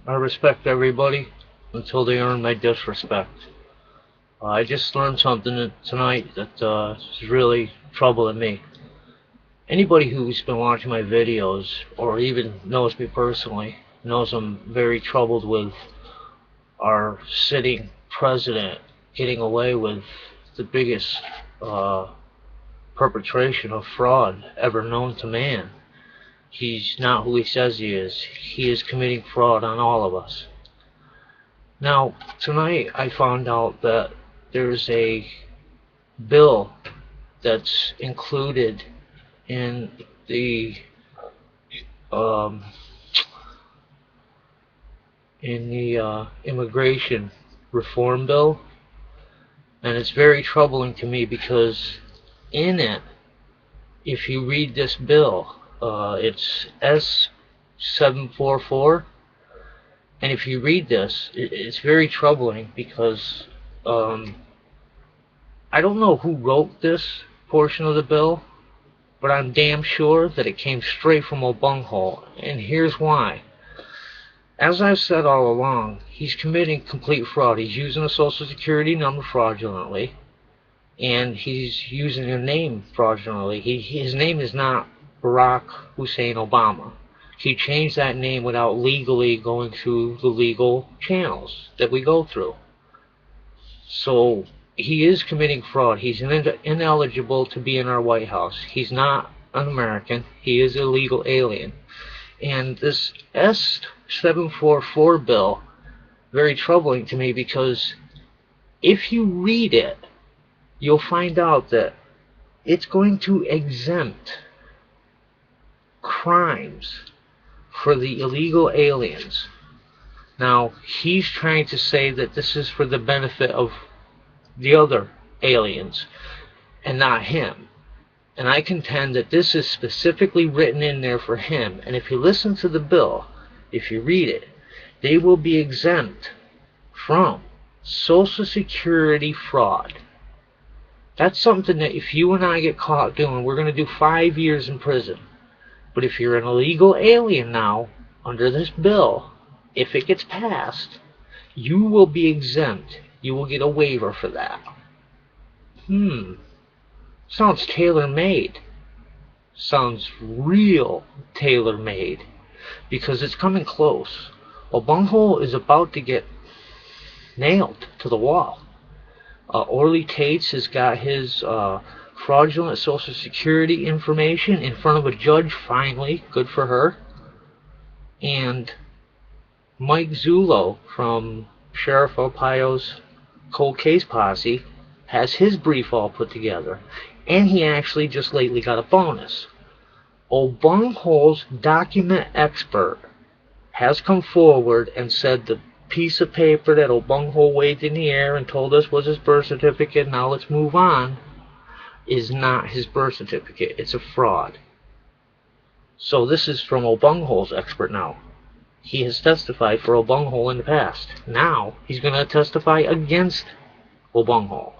I respect everybody until they earn my disrespect. I just learned something tonight that is really troubling me. Anybody who's been watching my videos or even knows me personally knows I'm very troubled with our sitting president getting away with the biggest uh, perpetration of fraud ever known to man. He's not who he says he is. He is committing fraud on all of us. Now, tonight I found out that there's a bill that's included in the um, immigration reform bill, and it's very troubling to me because in it, if you read this bill, it's S.744, and if you read this, it's very troubling because I don't know who wrote this portion of the bill, but I'm damn sure that it came straight from a bunghole, and here's why. As I've said all along, he's committing complete fraud. He's using a social security number fraudulently, and he's using a name fraudulently. His name is not Barack Hussein Obama. He changed that name without legally going through the legal channels that we go through. So he is committing fraud. He's ineligible to be in our White House. He's not an American. He is a legal alien. And this S.744 bill, very troubling to me because if you read it, you'll find out that it's going to exempt crimes for the illegal aliens. Now, he's trying to say that this is for the benefit of the other aliens and not him. And I contend that this is specifically written in there for him. And if you listen to the bill, if you read it, they will be exempt from Social Security fraud. That's something that if you and I get caught doing, we're going to do 5 years in prison. But if you're an illegal alien now, under this bill, if it gets passed, you will be exempt. You will get a waiver for that. Sounds tailor-made. Sounds real tailor-made. Because it's coming close. A bunghole is about to get nailed to the wall. Orly Tates has got his fraudulent Social Security information in front of a judge finally. Good for her. And Mike Zullo from Sheriff Arpaio's cold case posse has his brief all put together. And he actually just lately got a bonus. O'Bunghole's document expert has come forward and said the piece of paper that O'Bunghole waved in the air and told us was his birth certificate, now let's move on, is not his birth certificate. It's a fraud. So this is from O'Bunghole's expert now. He has testified for O'Bunghole in the past. Now he's going to testify against O'Bunghole.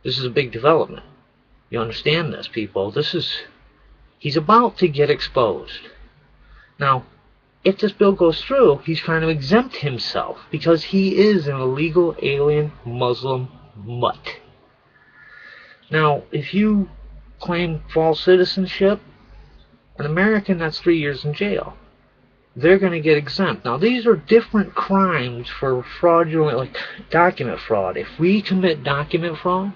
This is a big development. You understand this, people? He's about to get exposed. Now, if this bill goes through, he's trying to exempt himself because he is an illegal alien Muslim mutt. Now, if you claim false citizenship, an American, that's 3 years in jail. They're going to get exempt. Now, these are different crimes for fraudulent, like document fraud. If we commit document fraud,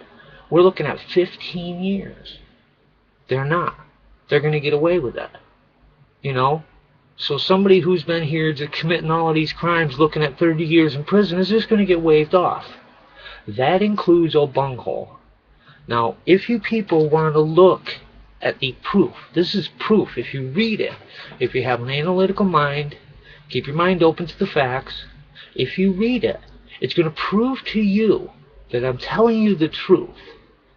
we're looking at 15 years. They're not. They're going to get away with that. You know? So somebody who's been here to committing all of these crimes looking at 30 years in prison is just going to get waved off. That includes O'Bunghole. Now, if you people want to look at the proof, this is proof. If you read it, if you have an analytical mind, keep your mind open to the facts, if you read it, it's going to prove to you that I'm telling you the truth.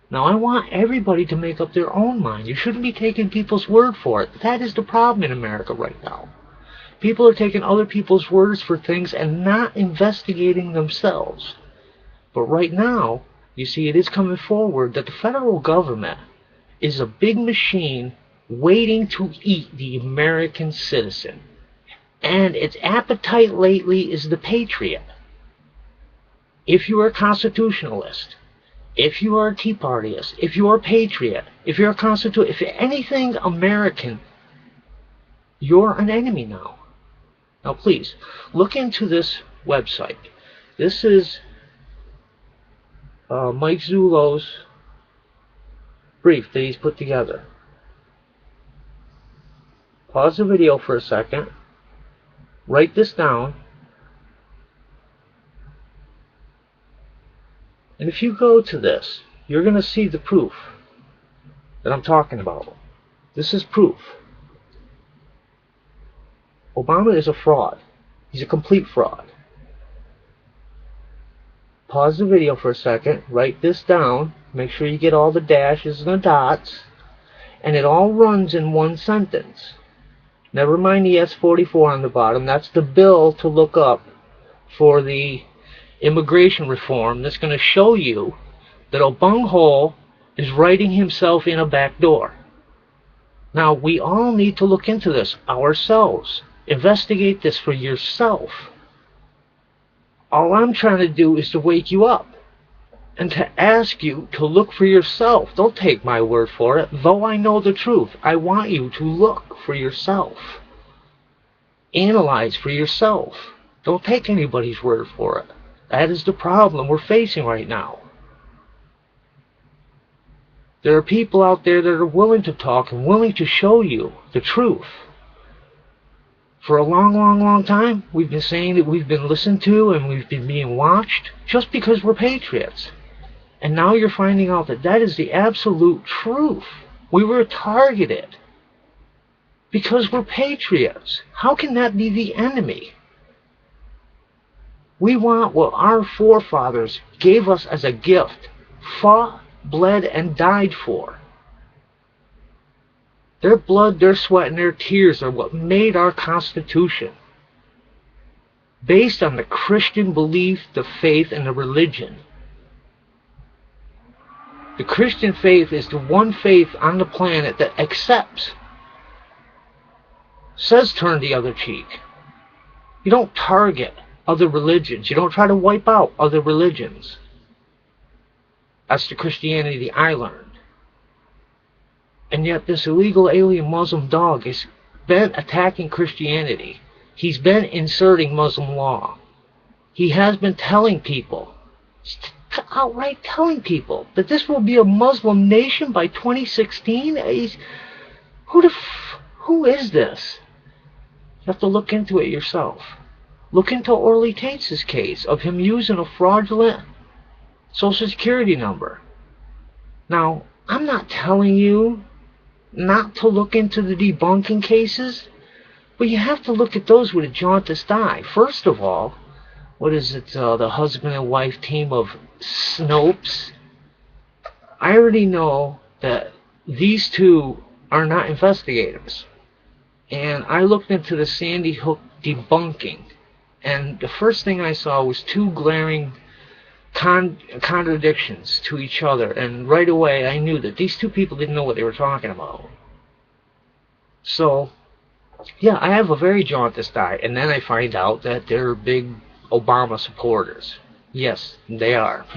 Now, I want everybody to make up their own mind. You shouldn't be taking people's word for it. That is the problem in America right now. People are taking other people's words for things and not investigating themselves. But right now, you see, it is coming forward that the federal government is a big machine waiting to eat the American citizen. And its appetite lately is the patriot. If you are a constitutionalist, if you are a Tea Partyist, if you are a patriot, if you're a if you're anything American, you're an enemy now. Now please, look into this website. This is Mike Zullo's brief that he's put together. Pause the video for a second. Write this down. And if you go to this, you're going to see the proof that I'm talking about. This is proof. Obama is a fraud. He's a complete fraud. Pause the video for a second. Write this down. Make sure you get all the dashes and the dots. And it all runs in one sentence. Never mind the S.744 on the bottom. That's the bill to look up for the immigration reform that's going to show you that Obunghole is writing himself in a back door. Now, we all need to look into this ourselves. Investigate this for yourself. All I'm trying to do is to wake you up and to ask you to look for yourself. Don't take my word for it. Though I know the truth, I want you to look for yourself. Analyze for yourself. Don't take anybody's word for it. That is the problem we're facing right now. There are people out there that are willing to talk and willing to show you the truth. For a long time, we've been saying that we've been listened to and we've been being watched just because we're patriots. And now you're finding out that that is the absolute truth. We were targeted because we're patriots. How can that be the enemy? We want what our forefathers gave us as a gift, fought, bled, and died for. Their blood, their sweat, and their tears are what made our Constitution. Based on the Christian belief, the faith, and the religion. The Christian faith is the one faith on the planet that accepts. Says turn the other cheek. You don't target other religions. You don't try to wipe out other religions. That's the Christianity I learned. And yet this illegal alien Muslim dog has been attacking Christianity. He's been inserting Muslim law. He has been telling people, outright telling people, that this will be a Muslim nation by 2016. Who is this? You have to look into it yourself. Look into Orly Tates' case of him using a fraudulent Social Security number. Now, I'm not telling you not to look into the debunking cases, but you have to look at those with a jaundiced eye. First of all, what is it, the husband and wife team of Snopes? I already know that these two are not investigators. And I looked into the Sandy Hook debunking, and the first thing I saw was two glaring contradictions to each other, and right away I knew that these two people didn't know what they were talking about. So, yeah, I have a very jaundiced eye, and then I find out that they're big Obama supporters. Yes, they are.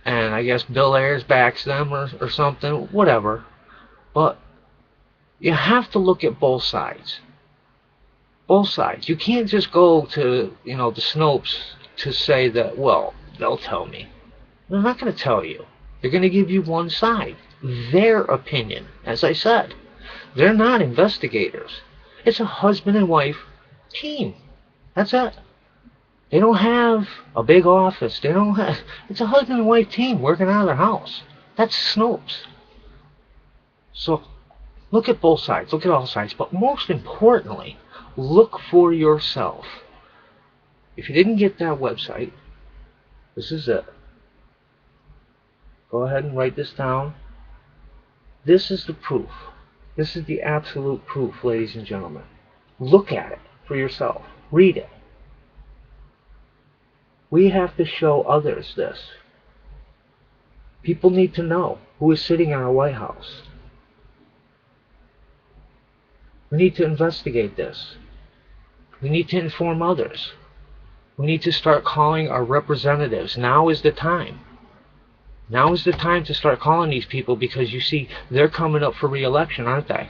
And I guess Bill Ayers backs them or something, whatever. But you have to look at both sides. Both sides. You can't just go to, the Snopes to say that, well, they'll tell me. They're not going to tell you. They're going to give you one side. Their opinion. As I said, they're not investigators. It's a husband and wife team. That's it. They don't have a big office. It's a husband and wife team working out of their house. That's Snopes. So, look at both sides. Look at all sides. But most importantly, look for yourself. If you didn't get that website, this is it. Go ahead and write this down. This is the proof. This is the absolute proof, ladies and gentlemen. Look at it for yourself. Read it. We have to show others this. People need to know who is sitting in our White House. We need to investigate this. We need to inform others. We need to start calling our representatives. Now is the time. Now is the time to start calling these people, because you see, they're coming up for re-election, aren't they?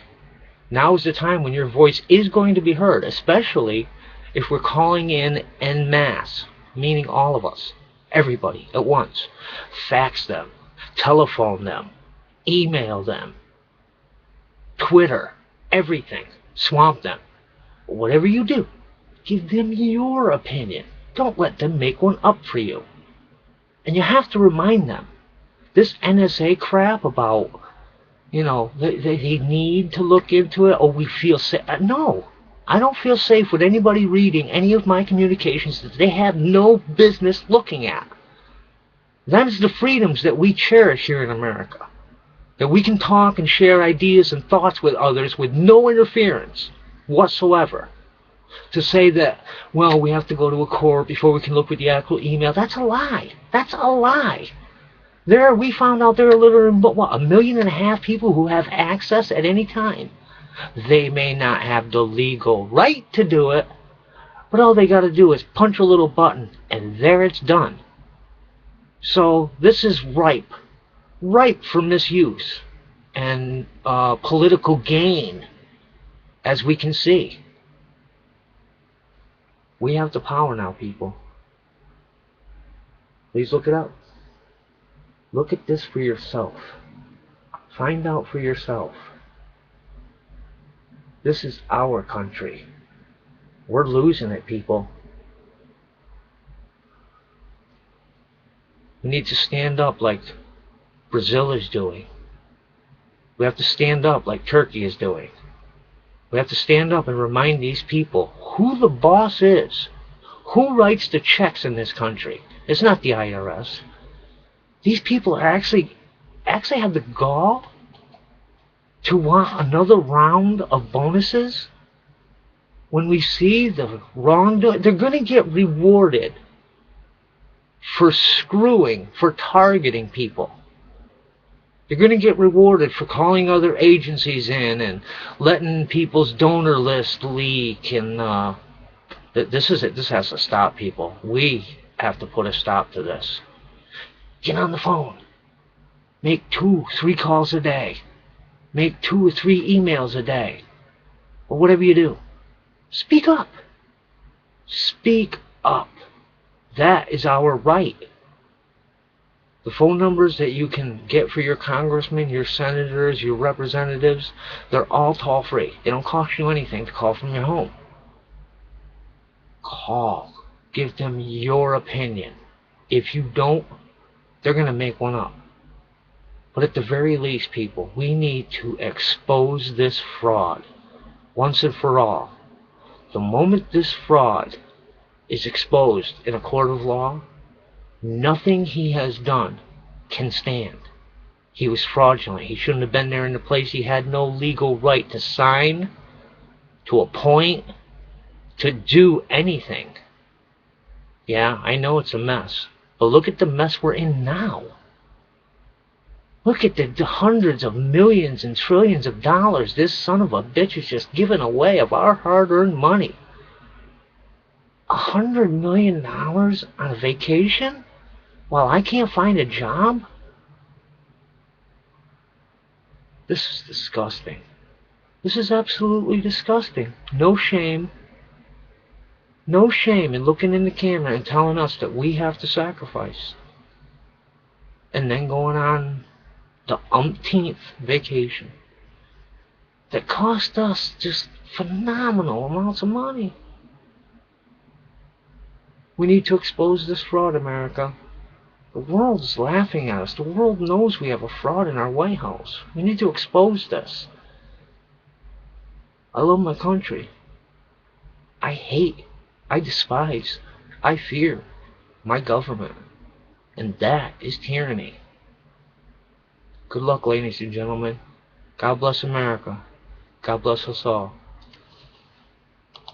Now is the time when your voice is going to be heard, especially if we're calling in en masse, meaning all of us, everybody at once. Fax them, telephone them, email them, Twitter, everything. Swamp them. Whatever you do, give them your opinion. Don't let them make one up for you. And you have to remind them, this NSA crap about, they need to look into it, or we feel safe. No, I don't feel safe with anybody reading any of my communications that they have no business looking at. That is the freedoms that we cherish here in America. That we can talk and share ideas and thoughts with others with no interference whatsoever. To say that, well, we have to go to a court before we can look with the actual email, that's a lie. That's a lie. We found out there are literally, what, 1.5 million people who have access at any time. They may not have the legal right to do it, but all they got to do is punch a little button, and there it's done. So this is ripe for misuse and political gain, as we can see. We have the power now, people. Please look it up. Look at this for yourself. Find out for yourself. This is our country. We're losing it, people. We need to stand up like Brazil is doing. We have to stand up like Turkey is doing. We have to stand up and remind these people who the boss is. Who writes the checks in this country? It's not the IRS. These people are actually have the gall to want another round of bonuses. When we see the wrongdoing, they're going to get rewarded for screwing, for targeting people. You're going to get rewarded for calling other agencies in and letting people's donor list leak. And this is it. This has to stop, people. We have to put a stop to this. Get on the phone. Make 2-3 calls a day. Make 2 or 3 emails a day. Or whatever you do. Speak up. Speak up. That is our right. The phone numbers that you can get for your congressmen, your senators, your representatives, they're all toll-free. They don't cost you anything to call from your home. Call. Give them your opinion. If you don't, they're going to make one up. But at the very least, people, we need to expose this fraud once and for all. The moment this fraud is exposed in a court of law, nothing he has done can stand. He was fraudulent. He shouldn't have been there in the place. He had no legal right to sign, to appoint, to do anything. Yeah, I know it's a mess. But look at the mess we're in now. Look at the hundreds of millions and trillions of dollars this son of a bitch is just giving away of our hard-earned money. $100 million on a vacation while I can't find a job? This is disgusting. This is absolutely disgusting. No shame. No shame in looking in the camera and telling us that we have to sacrifice. And then going on the umpteenth vacation that cost us just phenomenal amounts of money. We need to expose this fraud, America. The world is laughing at us. The world knows we have a fraud in our White House. We need to expose this. I love my country. I hate, I despise, I fear my government. And that is tyranny. Good luck, ladies and gentlemen. God bless America. God bless us all.